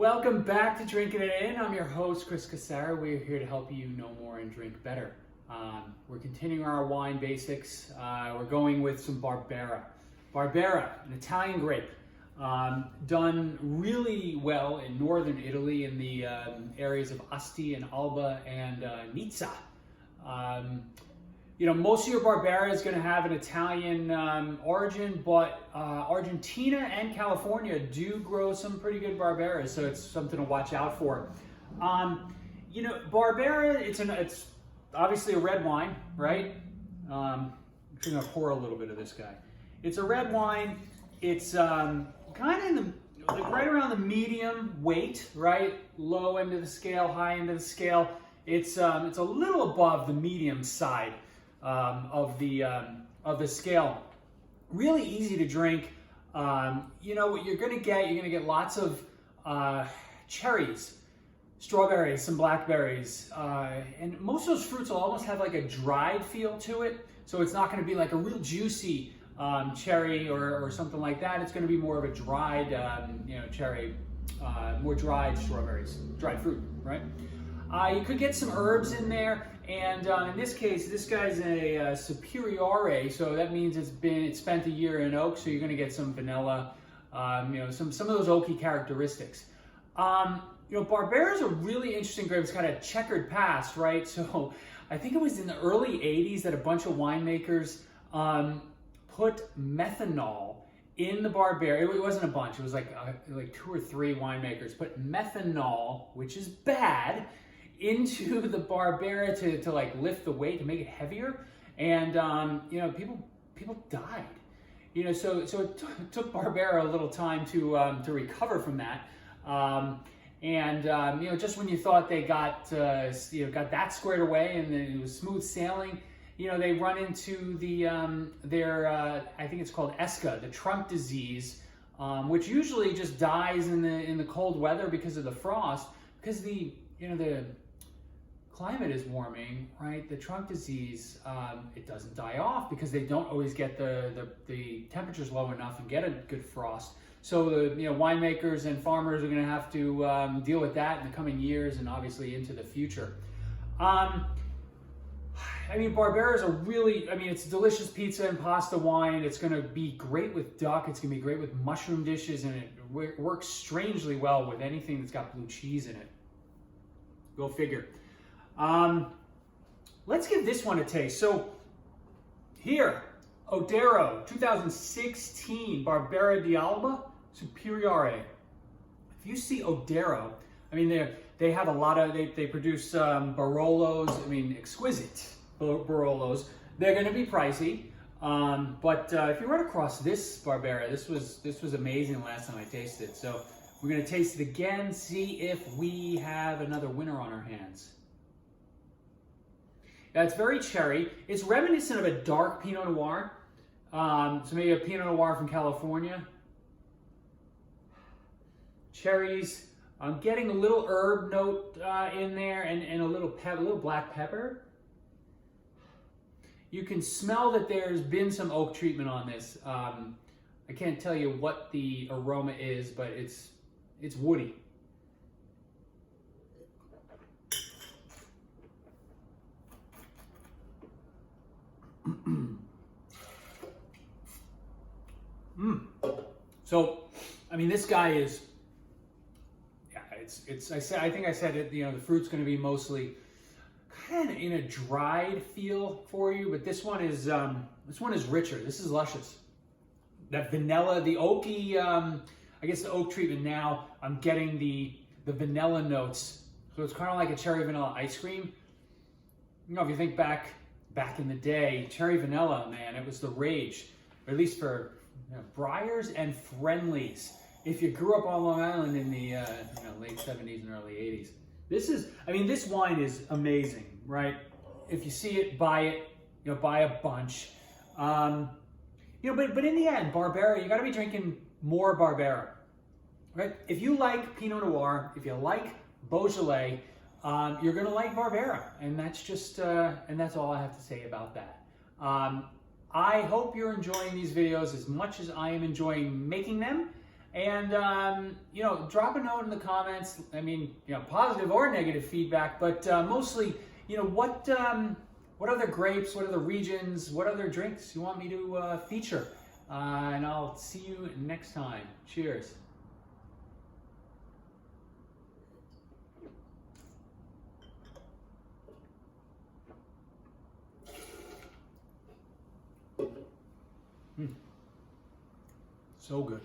Welcome back to Drinking It In. I'm your host, Chris Casara. We're here to help you know more and drink better. We're continuing our wine basics. We're going with some Barbera. Barbera, an Italian grape, done really well in northern Italy in the areas of Asti and Alba and Nizza. Most of your Barbera is going to have an Italian origin, but Argentina and California do grow some pretty good Barberas, so it's something to watch out for. Barbera, it's obviously a red wine, right? I'm going to pour a little bit of this guy. It's a red wine. It's kind of in the right around the medium weight, right? Low end of the scale, high end of the scale. It's a little above the medium side of the scale. Really easy to drink. What you're gonna get lots of cherries, strawberries, some blackberries, and most of those fruits will almost have like a dried feel to it. So it's not gonna be like a real juicy cherry or something like that. It's gonna be more of a dried, cherry, more dried strawberries, dried fruit, right? You could get some herbs in there, and in this case, this guy's a Superiore, so that means it's spent a year in oak, so you're going to get some vanilla, some of those oaky characteristics. Barbera's a really interesting grape. It's got a checkered past, right? So I think it was in the early 80s that a bunch of winemakers put methanol in the Barbera. It wasn't a bunch. It was like 2 or 3 winemakers put methanol, which is bad, into the Barbera to like lift the weight, to make it heavier, and people died. So it took Barbera a little time to recover from that, just when you thought they got that squared away and then it was smooth sailing, they run into their I think it's called ESCA, the trunk disease, which usually just dies in the cold weather because of the frost, because the climate is warming, right? The trunk disease, it doesn't die off because they don't always get the temperatures low enough and get a good frost. So the winemakers and farmers are going to have to deal with that in the coming years and obviously into the future. Barbera is it's delicious pizza and pasta wine. It's going to be great with duck. It's going to be great with mushroom dishes, and it works strangely well with anything that's got blue cheese in it. Go figure. Let's give this one a taste. So here, Oddero, 2016, Barbera di Alba, Superiore. If you see Oddero, they have a lot of, they produce Barolos, exquisite Barolos. They're going to be pricey, but if you run across this Barbera, this was amazing last time I tasted it. So we're going to taste it again, see if we have another winner on our hands. Yeah, it's very cherry. It's reminiscent of a dark Pinot Noir. So maybe a Pinot Noir from California. Cherries. I'm getting a little herb note in there and a little black pepper. You can smell that there's been some oak treatment on this. I can't tell you what the aroma is, but it's woody. So, this guy is, I think I said it, the fruit's going to be mostly kind of in a dried feel for you, but this one is richer. This is luscious. That vanilla, the oaky, I guess the oak treatment now, I'm getting the vanilla notes. So it's kind of like a cherry vanilla ice cream. If you think back in the day, cherry vanilla, man, it was the rage, or at least for Breyers and Friendlies. If you grew up on Long Island in the late 70s and early 80s. This wine is amazing, right? If you see it, buy it, buy a bunch. But in the end, Barbera, you got to be drinking more Barbera, right? If you like Pinot Noir, if you like Beaujolais, you're going to like Barbera, and that's all I have to say about that. I hope you're enjoying these videos as much as I am enjoying making them. And, you know, drop a note in the comments. I mean, you know, positive or negative feedback, but mostly, you know, what other grapes, what other regions, what other drinks you want me to feature. And I'll see you next time. Cheers. So good.